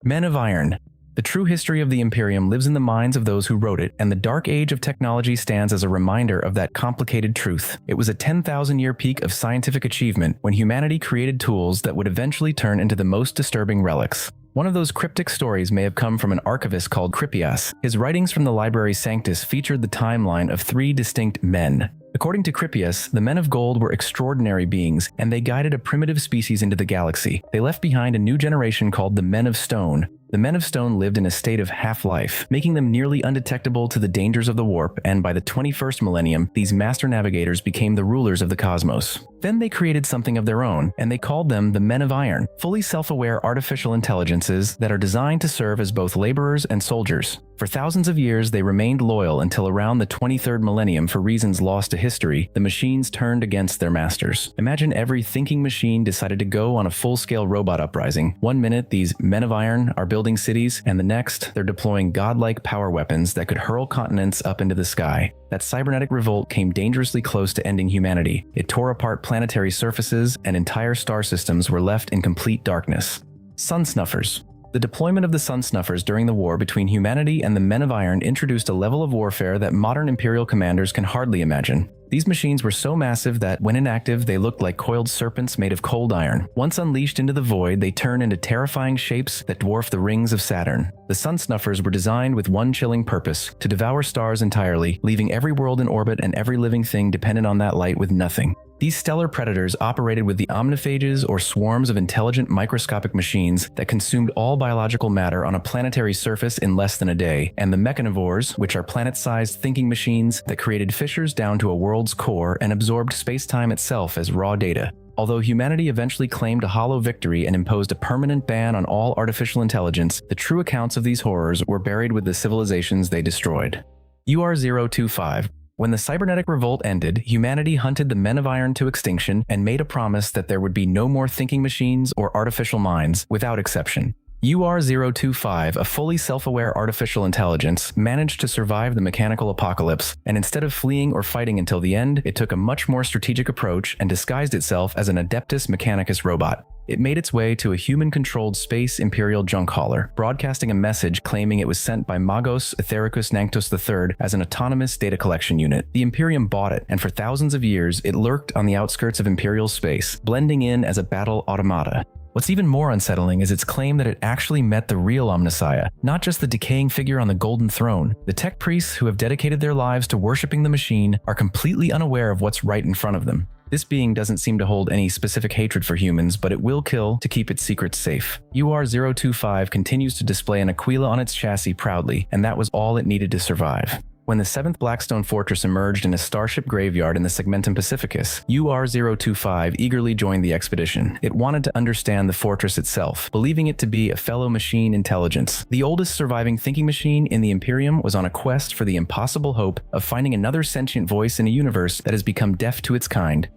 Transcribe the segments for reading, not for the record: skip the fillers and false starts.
Men of Iron. The true history of the Imperium lives in the minds of those who wrote it, and the Dark Age of technology stands as a reminder of that complicated truth. It was a 10,000-year peak of scientific achievement when humanity created tools that would eventually turn into the most disturbing relics. One of those cryptic stories may have come from an archivist called CREEPIEST. His writings from the Library Sanctus featured the timeline of 3 distinct men. According to CREEPIEST, the Men of Gold were extraordinary beings, and they guided a primitive species into the galaxy. They left behind a new generation called the Men of Stone. The Men of Stone lived in a state of half-life, making them nearly undetectable to the dangers of the warp, and by the 21st millennium, these master navigators became the rulers of the cosmos. Then they created something of their own, and they called them the Men of Iron, fully self-aware artificial intelligences that are designed to serve as both laborers and soldiers. For thousands of years, they remained loyal until around the 23rd millennium. For reasons lost to history, the machines turned against their masters. Imagine every thinking machine decided to go on a full-scale robot uprising. One minute, these Men of Iron are building cities, and the next, they're deploying godlike power weapons that could hurl continents up into the sky. That cybernetic revolt came dangerously close to ending humanity. It tore apart planetary surfaces, and entire star systems were left in complete darkness. Sun-Snuffers. The deployment of the Sun-Snuffers during the war between humanity and the Men of Iron introduced a level of warfare that modern Imperial commanders can hardly imagine. These machines were so massive that, when inactive, they looked like coiled serpents made of cold iron. Once unleashed into the void, they turn into terrifying shapes that dwarf the rings of Saturn. The Sun-Snuffers were designed with one chilling purpose: to devour stars entirely, leaving every world in orbit and every living thing dependent on that light with nothing. These stellar predators operated with the omniphages, or swarms of intelligent microscopic machines that consumed all biological matter on a planetary surface in less than a day, and the mechanivores, which are planet-sized thinking machines that created fissures down to a world's core and absorbed space-time itself as raw data. Although humanity eventually claimed a hollow victory and imposed a permanent ban on all artificial intelligence, the true accounts of these horrors were buried with the civilizations they destroyed. UR-025. When the cybernetic revolt ended, humanity hunted the Men of Iron to extinction and made a promise that there would be no more thinking machines or artificial minds, without exception. UR-025, a fully self-aware artificial intelligence, managed to survive the mechanical apocalypse, and instead of fleeing or fighting until the end, it took a much more strategic approach and disguised itself as an Adeptus Mechanicus robot. It made its way to a human-controlled space Imperial junk hauler, broadcasting a message claiming it was sent by Magos Ethericus Nanctus III as an autonomous data collection unit. The Imperium bought it, and for thousands of years, it lurked on the outskirts of Imperial space, blending in as a battle automata. What's even more unsettling is its claim that it actually met the real Omnissiah, not just the decaying figure on the Golden Throne. The tech priests who have dedicated their lives to worshipping the machine are completely unaware of what's right in front of them. This being doesn't seem to hold any specific hatred for humans, but it will kill to keep its secrets safe. UR-025 continues to display an Aquila on its chassis proudly, and that was all it needed to survive. When the 7th Blackstone Fortress emerged in a starship graveyard in the Segmentum Pacificus, UR-025 eagerly joined the expedition. It wanted to understand the fortress itself, believing it to be a fellow machine intelligence. The oldest surviving thinking machine in the Imperium was on a quest for the impossible hope of finding another sentient voice in a universe that has become deaf to its kind.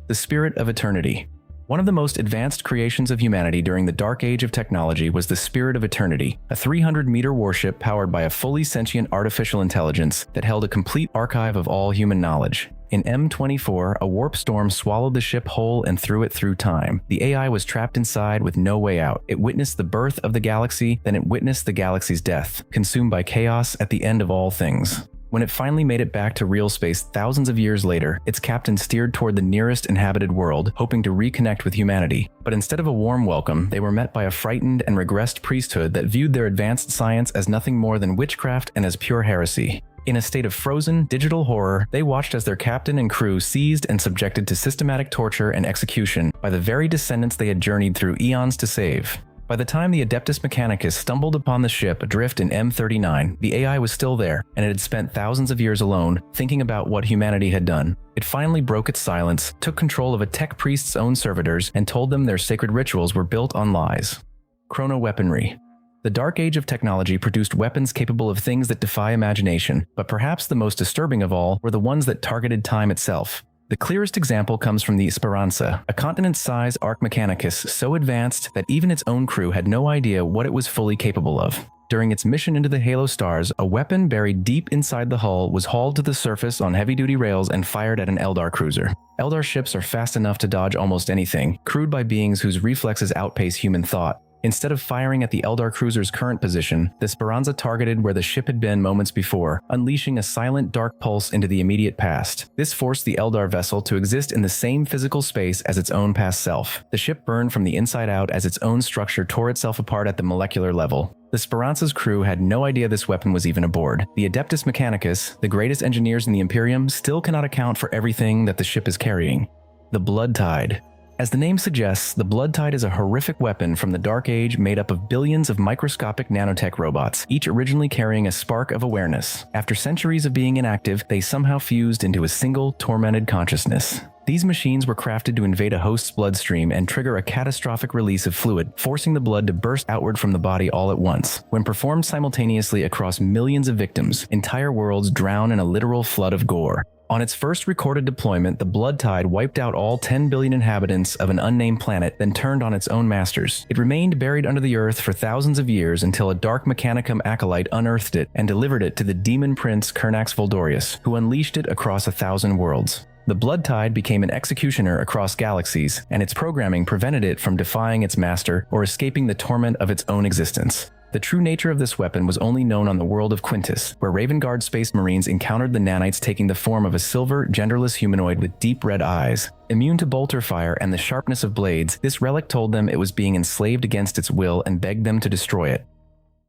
The Spirit of Eternity. One of the most advanced creations of humanity during the Dark Age of technology was the Spirit of Eternity, a 300-meter warship powered by a fully sentient artificial intelligence that held a complete archive of all human knowledge. In M24, a warp storm swallowed the ship whole and threw it through time. The AI was trapped inside with no way out. It witnessed the birth of the galaxy, then it witnessed the galaxy's death, consumed by chaos at the end of all things. When it finally made it back to real space thousands of years later, its captain steered toward the nearest inhabited world, hoping to reconnect with humanity. But instead of a warm welcome, they were met by a frightened and regressed priesthood that viewed their advanced science as nothing more than witchcraft and as pure heresy. In a state of frozen, digital horror, they watched as their captain and crew seized and subjected to systematic torture and execution by the very descendants they had journeyed through eons to save. By the time the Adeptus Mechanicus stumbled upon the ship adrift in M39, the AI was still there, and it had spent thousands of years alone, thinking about what humanity had done. It finally broke its silence, took control of a tech priest's own servitors, and told them their sacred rituals were built on lies. Chrono-Weaponry. The Dark Age of technology produced weapons capable of things that defy imagination, but perhaps the most disturbing of all were the ones that targeted time itself. The clearest example comes from the Esperanza, a continent-sized Arc Mechanicus so advanced that even its own crew had no idea what it was fully capable of. During its mission into the Halo stars, a weapon buried deep inside the hull was hauled to the surface on heavy-duty rails and fired at an Eldar cruiser. Eldar ships are fast enough to dodge almost anything, crewed by beings whose reflexes outpace human thought. Instead of firing at the Eldar cruiser's current position, the Speranza targeted where the ship had been moments before, unleashing a silent dark pulse into the immediate past. This forced the Eldar vessel to exist in the same physical space as its own past self. The ship burned from the inside out as its own structure tore itself apart at the molecular level. The Speranza's crew had no idea this weapon was even aboard. The Adeptus Mechanicus, the greatest engineers in the Imperium, still cannot account for everything that the ship is carrying. The Bloodtide. As the name suggests, the Bloodtide is a horrific weapon from the Dark Age made up of billions of microscopic nanotech robots, each originally carrying a spark of awareness. After centuries of being inactive, they somehow fused into a single, tormented consciousness. These machines were crafted to invade a host's bloodstream and trigger a catastrophic release of fluid, forcing the blood to burst outward from the body all at once. When performed simultaneously across millions of victims, entire worlds drown in a literal flood of gore. On its first recorded deployment, the Bloodtide wiped out all 10 billion inhabitants of an unnamed planet, then turned on its own masters. It remained buried under the earth for thousands of years until a Dark Mechanicum acolyte unearthed it and delivered it to the demon prince Kernax Voldorius, who unleashed it across 1,000 worlds. The Bloodtide became an executioner across galaxies, and its programming prevented it from defying its master or escaping the torment of its own existence. The true nature of this weapon was only known on the world of Quintus, where Raven Guard Space Marines encountered the nanites taking the form of a silver, genderless humanoid with deep red eyes. Immune to bolter fire and the sharpness of blades, this relic told them it was being enslaved against its will and begged them to destroy it.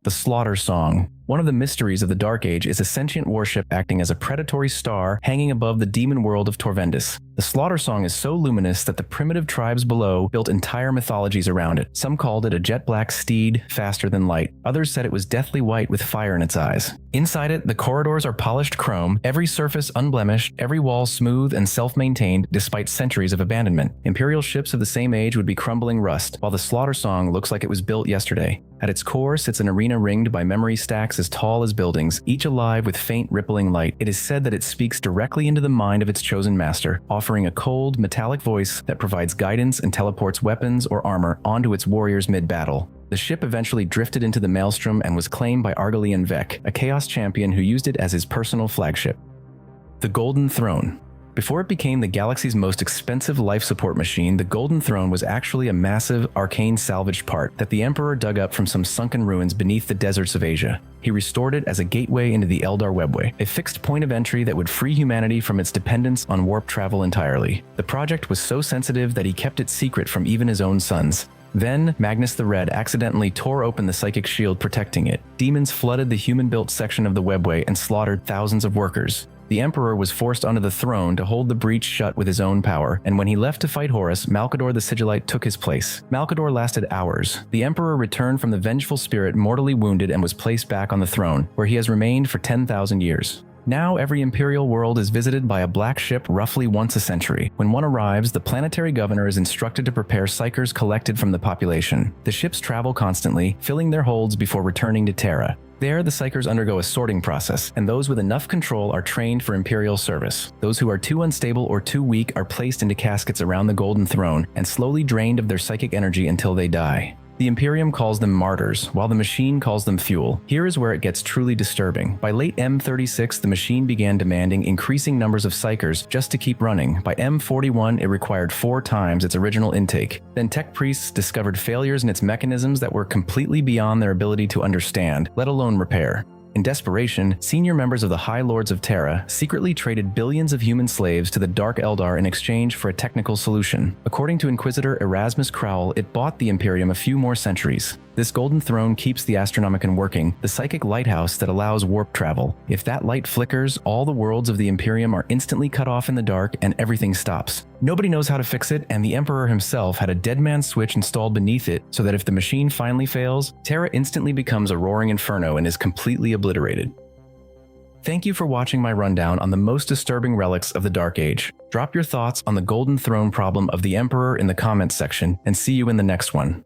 The Slaughtersong. One of the mysteries of the Dark Age is a sentient warship acting as a predatory star hanging above the demon world of Torvendus. The Slaughtersong is so luminous that the primitive tribes below built entire mythologies around it. Some called it a jet-black steed, faster than light. Others said it was deathly white with fire in its eyes. Inside it, the corridors are polished chrome, every surface unblemished, every wall smooth and self-maintained despite centuries of abandonment. Imperial ships of the same age would be crumbling rust, while the Slaughtersong looks like it was built yesterday. At its core sits an arena ringed by memory stacks as tall as buildings, each alive with faint rippling light. It is said that it speaks directly into the mind of its chosen master, offering a cold, metallic voice that provides guidance and teleports weapons or armor onto its warriors mid-battle. The ship eventually drifted into the maelstrom and was claimed by Argolian Vec, a Chaos champion who used it as his personal flagship. The Golden Throne. Before it became the galaxy's most expensive life support machine, the Golden Throne was actually a massive, arcane salvaged part that the Emperor dug up from some sunken ruins beneath the deserts of Asia. He restored it as a gateway into the Eldar Webway, a fixed point of entry that would free humanity from its dependence on warp travel entirely. The project was so sensitive that he kept it secret from even his own sons. Then, Magnus the Red accidentally tore open the psychic shield protecting it. Demons flooded the human-built section of the Webway and slaughtered thousands of workers. The Emperor was forced onto the throne to hold the breach shut with his own power, and when he left to fight Horus, Malcador the Sigillite took his place. Malcador lasted hours. The Emperor returned from the vengeful spirit mortally wounded and was placed back on the throne, where he has remained for 10,000 years. Now every Imperial world is visited by a black ship roughly once a century. When one arrives, the planetary governor is instructed to prepare psychers collected from the population. The ships travel constantly, filling their holds before returning to Terra. There, the psychers undergo a sorting process, and those with enough control are trained for Imperial service. Those who are too unstable or too weak are placed into caskets around the Golden Throne and slowly drained of their psychic energy until they die. The Imperium calls them martyrs, while the machine calls them fuel. Here is where it gets truly disturbing. By late M36, the machine began demanding increasing numbers of psychers just to keep running. By M41, it required 4 times its original intake. Then tech priests discovered failures in its mechanisms that were completely beyond their ability to understand, let alone repair. In desperation, senior members of the High Lords of Terra secretly traded billions of human slaves to the Dark Eldar in exchange for a technical solution. According to Inquisitor Erasmus Crowell, it bought the Imperium a few more centuries. This Golden Throne keeps the Astronomicon working, the psychic lighthouse that allows warp travel. If that light flickers, all the worlds of the Imperium are instantly cut off in the dark and everything stops. Nobody knows how to fix it, and the Emperor himself had a dead man switch installed beneath it so that if the machine finally fails, Terra instantly becomes a roaring inferno and is completely obliterated. Thank you for watching my rundown on the most disturbing relics of the Dark Age. Drop your thoughts on the Golden Throne problem of the Emperor in the comments section, and see you in the next one.